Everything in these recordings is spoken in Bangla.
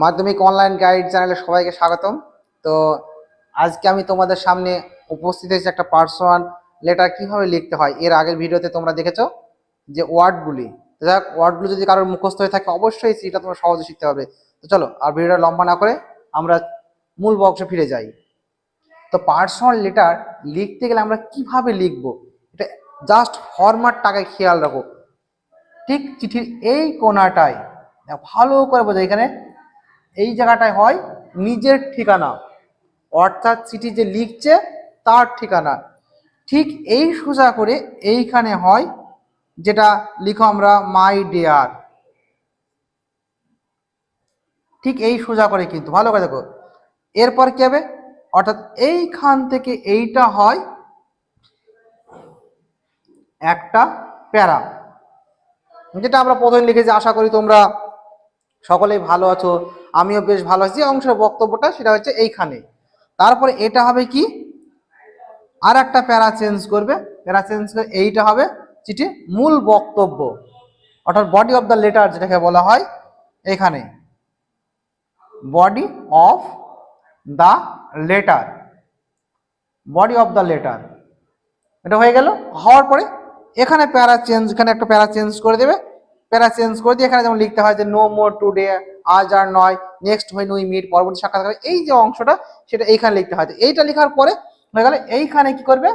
মাধ্যমিক অনলাইন গাইড চ্যানেলে সবাইকে স্বাগতম। তো আজকে আমি তোমাদের সামনে উপস্থিত হয়েছি একটা পার্সোনাল লেটার কিভাবে লিখতে হয়। এর আগের ভিডিওতে তোমরা দেখেছো যে ওয়ার্ডগুলি, যাক ওয়ার্ডগুলো যদি কারোর মুখস্থ হয়ে থাকে অবশ্যই সেটা তোমরা সহজে শিখতে হবে। তো চলো আর ভিডিওটা লম্বা না করে আমরা মূল বক্সে ফিরে যাই। তো পার্সোনাল লেটার লিখতে গেলে আমরা কিভাবে লিখবো, এটা জাস্ট ফরম্যাটটাকে খেয়াল রাখো। ঠিক চিঠির এই কোণাটায় ভালো করে বোঝো, এখানে এই জায়গাটায় হয় নিজের ঠিকানা, অর্থাৎ চিঠি যে লিখছে তার ঠিকানা। ঠিক এই সোজা করে এইখানে হয় যেটা লিখো আমরা মাই ডিয়ার, ঠিক এই সোজা করে, কিন্তু ভালো করে দেখো এরপর কি হবে, অর্থাৎ এইখান থেকে এইটা হয় একটা প্যারা, যেটা আমরা প্রথমে লিখেছি। আশা করি তোমরা সকলেই ভালো আছো, আমিও বেশ ভালো আছি। যে অংশের বক্তব্যটা সেটা হচ্ছে এইখানে। তারপরে এটা হবে কি, আর একটা প্যারা চেঞ্জ করবে, প্যারা চেঞ্জ করে এইটা হবে চিঠির মূল বক্তব্য, অর্থাৎ বডি অফ দ্য লেটার যেটাকে বলা হয়। এখানে body of the letter, body of the letter এটা হয়ে গেল। হওয়ার পরে এখানে প্যারা চেঞ্জ, এখানে একটা প্যারা চেঞ্জ করে দেবে। প্যারা চেঞ্জ করে দিয়ে এখানে যেমন লিখতে হয় যে নো মোর টুডে, আজ আর নয়, নেক্সট হুইন উই মিট, পরবর্তী সাক্ষাৎকার, এই যে অংশটা সেটা এইখানে লিখতে হয়। এইটা লেখার পরে হয়ে গেলে এইখানে কি করবে,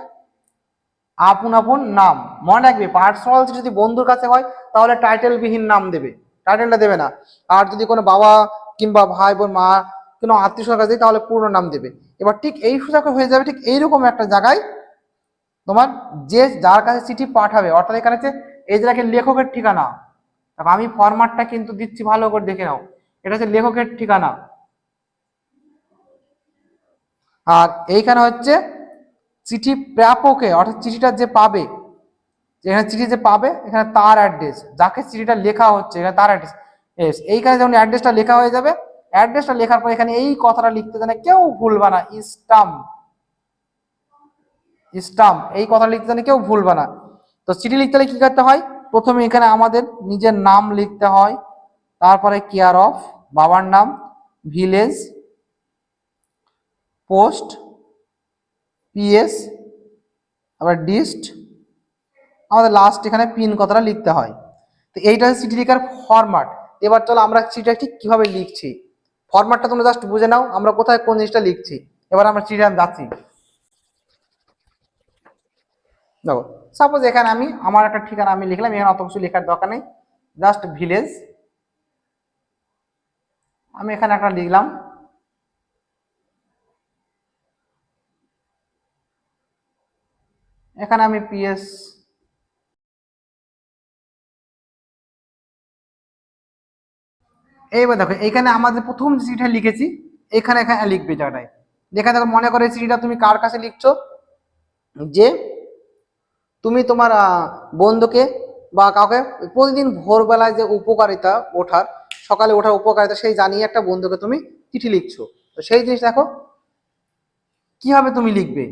আপন আপন নাম। মনে রাখবে পার্সোনাল যদি বন্ধুর কাছে হয় তাহলে টাইটেল বিহীন নাম দেবে, টাইটেলটা দেবে না। আর যদি কোনো বাবা কিংবা ভাই বোন মা কোনো আত্মীয় স্বজনের কাছে তাহলে পুরো নাম দেবে। এবার ঠিক এই সোজা হয়ে যাবে ঠিক এইরকম একটা জায়গায় তোমার যে যার কাছে চিঠি পাঠাবে, অর্থাৎ এখানে হচ্ছে এই জায়গায় লেখকের ঠিকানা। আমি ফরম্যাটটা কিন্তু দিচ্ছি, ভালো করে দেখে নাও। এটা হচ্ছে লেখকের ঠিকানা, আর এইখানে হচ্ছে চিঠি প্রাপকে, অর্থাৎ চিঠিটা যে পাবে, এখানে চিঠি যে পাবে এখানে তার অ্যাড্রেস, যাকে চিঠিটা লেখা হচ্ছে এখানে তার অ্যাড্রেস। এইখানে যেমন অ্যাড্রেসটা লেখা হয়ে যাবে, অ্যাড্রেসটা লেখার পর এখানে এই কথাটা লিখতে জানে কেউ ভুলবা না, স্টাম্প, স্টাম্প এই কথা লিখতে জানে কেউ ভুলবা না। তো চিঠি লিখতে হলে কি করতে হয়, প্রথমে এখানে আমাদের নিজের নাম লিখতে হয়, তারপরে কেয়ার অফ বাবার নাম, ভিলেজ, পোস্ট, পিএস, আবার ডিস্ট, আমাদের লাস্ট এখানে পিন কথাটা লিখতে হয়। তো এইটা হচ্ছে চিঠি লেখার ফরম্যাট। এবার চলো আমরা চিঠিটা ঠিক কিভাবে লিখছি, ফরম্যাটটা তোমরা জাস্ট বুঝে নাও আমরা কোথায় কোন জিনিসটা লিখছি। এবার আমরা চিঠিটা যাচ্ছি, দেখো সাপোজ এখানে আমি আমার একটা ঠিকানা আমি লিখলাম, এখানে অত কিছু লেখার দরকার নেই, জাস্ট ভিলেজ আমি এখানে একটা লিখলাম। এখানে আমি পিএস, এইবার দেখো এখানে আমাদের প্রথম যে চিঠিটা লিখেছি এখানে এখানে লিখবে জায়গাটায়। যেখানে দেখো মনে করে চিঠিটা তুমি কার কাছে লিখছো, যে তুমি তোমার বন্ধুকে বা কাউকে প্রতিদিন ভোরবেলায় যে উপকারিতা ওঠার, সকালে ওঠার উপকারিতা সেই জানিয়ে একটা বন্ধুকে তুমি চিঠি লিখছো। তো সেই জিনিস দেখো কিভাবে তুমি লিখবে।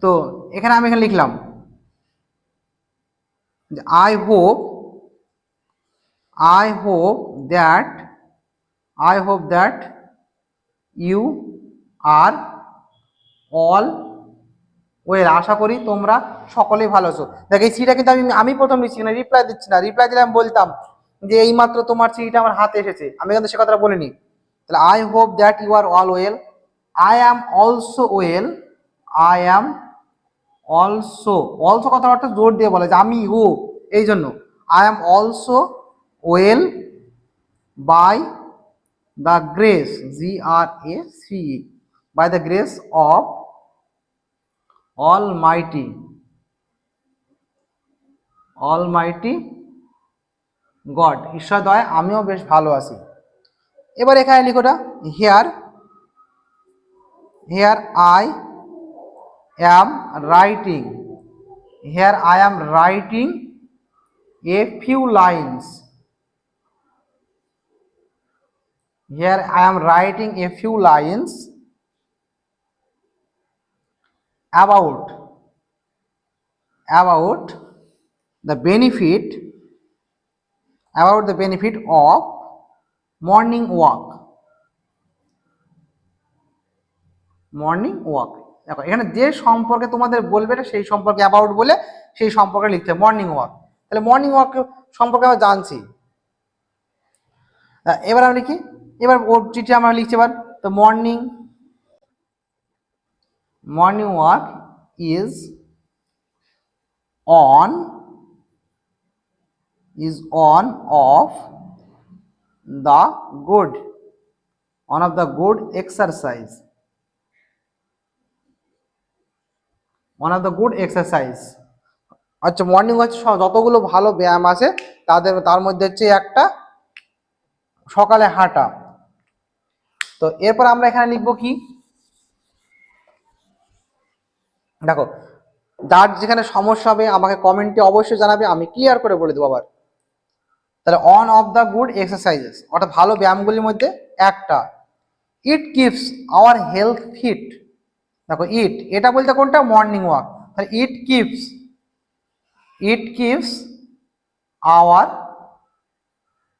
তো এখানে আমি এখানে লিখলাম যে I hope that, I hope that you are all well, আশা করি তোমরা সকলেই ভালো আছো। দেখ এই চিঠিটা কিন্তু আমি প্রথম লিখছি না, রিপ্লাই দিচ্ছি না। রিপ্লাই দিলে আমি বলতাম যে এইমাত্র তোমার চিঠিটা আমার হাতে এসেছে, আমি কিন্তু সে কথাটা বলিনি। তাহলে I hope that you are all well, I am also well, I am also, also কথাবার্তা জোর দিয়ে বলে যে আমি ও, এই জন্য I am also well by the grace, GRACE, by the grace of almighty, almighty god, ঈশ্বর দয় আমিও বেশ ভালো আছি। এবার এখানে লিখোটা here, here I am writing, here I am writing a few lines, here I am writing a few lines about, about the benefit, about the benefit of morning walk, morning walk. দেখো এখানে যে সম্পর্কে তোমাদের বলবে সেই সম্পর্কে অ্যাবাউট বলে সেই সম্পর্কে লিখতে হবে মর্নিং ওয়াক। তাহলে মর্নিং ওয়াক সম্পর্কে আমরা জানছি। এবার আমরা লিখি, এবার ওর চিঠি আমরা লিখছি এবার। তো morning walk is on of the good, one of the good exercise, one of the good exercise। আচ্ছা মর্নিং ওয়াক যতগুলো ভালো ব্যায়াম আছে তার মধ্যে হচ্ছে একটা সকালে হাঁটা। তো এরপর আমরা এখানে লিখবো কি, দেখো যার যেখানে সমস্যা হবে আমাকে কমেন্টে অবশ্যই জানাবে, আমি ক্লিয়ার করে বলে দেবো আবার। তাহলে one of the good exercises অর্থাৎ ভালো ব্যায়ামগুলির মধ্যে একটা। It keeps our health fit. দেখো এটা বলতে কোনটা, মর্নিং ওয়াক। তাহলে it keeps our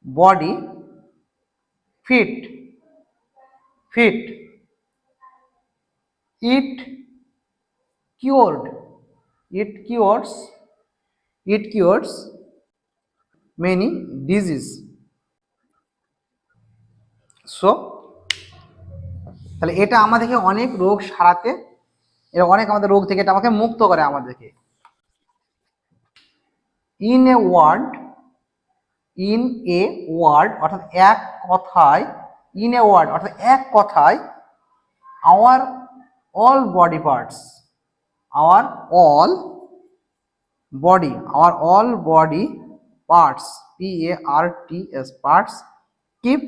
body fit. It cures many disease. So তাহলে এটা আমাদেরকে অনেক রোগ সারাতে, এটা অনেক আমাদের রোগ থেকে এটা আমাকে মুক্ত করে আমাদেরকে। ইন এ ওয়ার্ড অর্থাৎ এক কথায়, ইন এ ওয়ার্ড অর্থাৎ এক কথায়, our all body parts, our all body parts, PARTS parts keep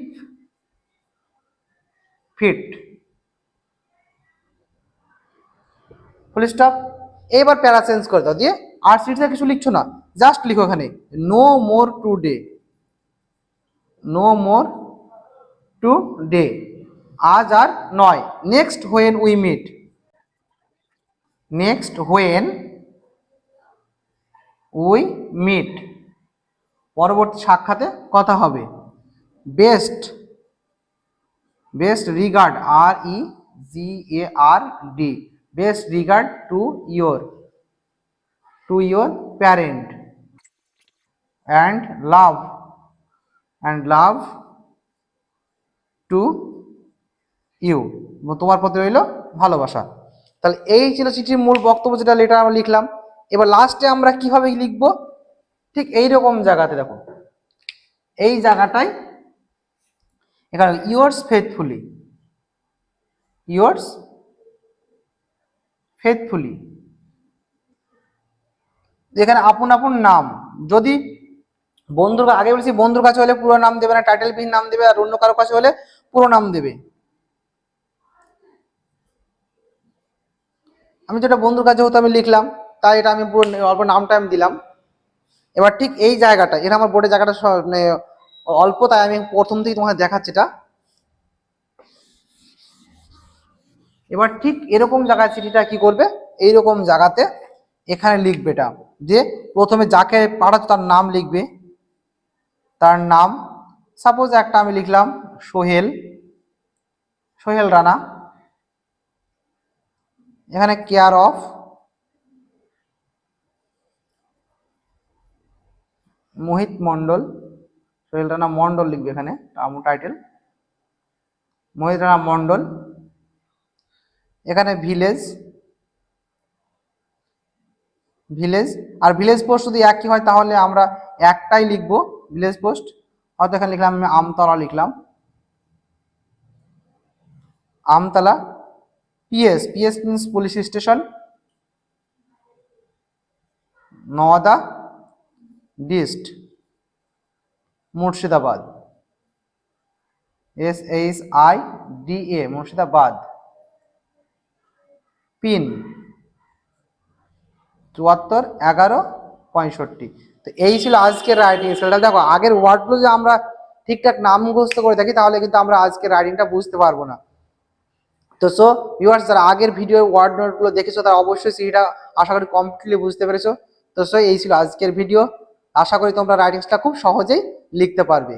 fit. Full stop. এবার প্যারা চেঞ্জ করে দাও, দিয়ে আর সিটে কিছু লিখছো না, জাস্ট লিখো এখানে নো মোর টুডে, আজ আর নয়। নেক্সট হোয়েন উই মিট, পরবর্তী সাক্ষাতে কথা হবে। Best regard, REGARD, best regard to your parent, and love to you, তোমার প্রতি রইল ভালোবাসা। তাহলে এই ছিল চিঠির মূল বক্তব্য, যেটা লেটার আমরা লিখলাম। এবার লাস্টে আমরা কিভাবে লিখব, ঠিক এইরকম জায়গাতে দেখো, এই জায়গাটায় এখানে ইয়োর্স ফেথফুলি, এখানে আপন নাম। যদি বন্ধুর, আগে বলেছি বন্ধুর কাছে হলে পুরো নাম দেবে না, টাইটেল বিহীন নাম দেবে, আর অন্য কারো কাছে হলে পুরো নাম দেবে। আমি যেটা বন্ধুর কাছে হতো আমি লিখলাম, তাই এটা আমি পুরো অল্প নামটা আমি দিলাম। এবার ঠিক এই জায়গাটা, এটা আমার বোর্ডের জায়গাটা মানে অল্প, তাই আমি প্রথম থেকে তোমাকে দেখাচ্ছি এটা। এবার ঠিক এরকম জায়গায় চিঠিটা কি করবে, এইরকম জায়গাতে এখানে লিখবে এটা, যে প্রথমে যাকে পাঠাচ্ছ তার নাম লিখবে, তার নাম। সাপোজ একটা আমি লিখলাম সোহেল রানা। এখানে কেয়ার অফ মোহিত মন্ডল, সোহেল রানা মন্ডল লিখবে এখানে টাইটেল, মোহিত রানা মন্ডল। এখানে ভিলেজ, আর ভিলেজ পোস্ট যদি একই হয় তাহলে আমরা একটাই লিখবো ভিলেজ পোস্ট। হয়তো এখানে লিখলাম আমি আমতলা, লিখলাম Amtala. PS means police station, Nawada dist, Murshidabad, SHIDA Murshidabad. Pin 741165। তো এই ছিল আজকের রাইটিং স্টাইলটা। দেখো আগের ওয়ার্ডগুলো যে আমরা ঠিকঠাক নাম মুখস্থ করে থাকি তাহলে কিন্তু আমরা আজকের রাইটিংটা বুঝতে পারবো না। তো সো ভিউয়ার্স, যারা আগের ভিডিও ওয়ার্ড নোটগুলো দেখেছো তারা অবশ্যই সেটা আশা করি কমপ্লিটলি বুঝতে পেরেছো। তো সো এই ছিল আজকের ভিডিও, আশা করি তোমরা রাইটিংসটা খুব সহজেই লিখতে পারবে।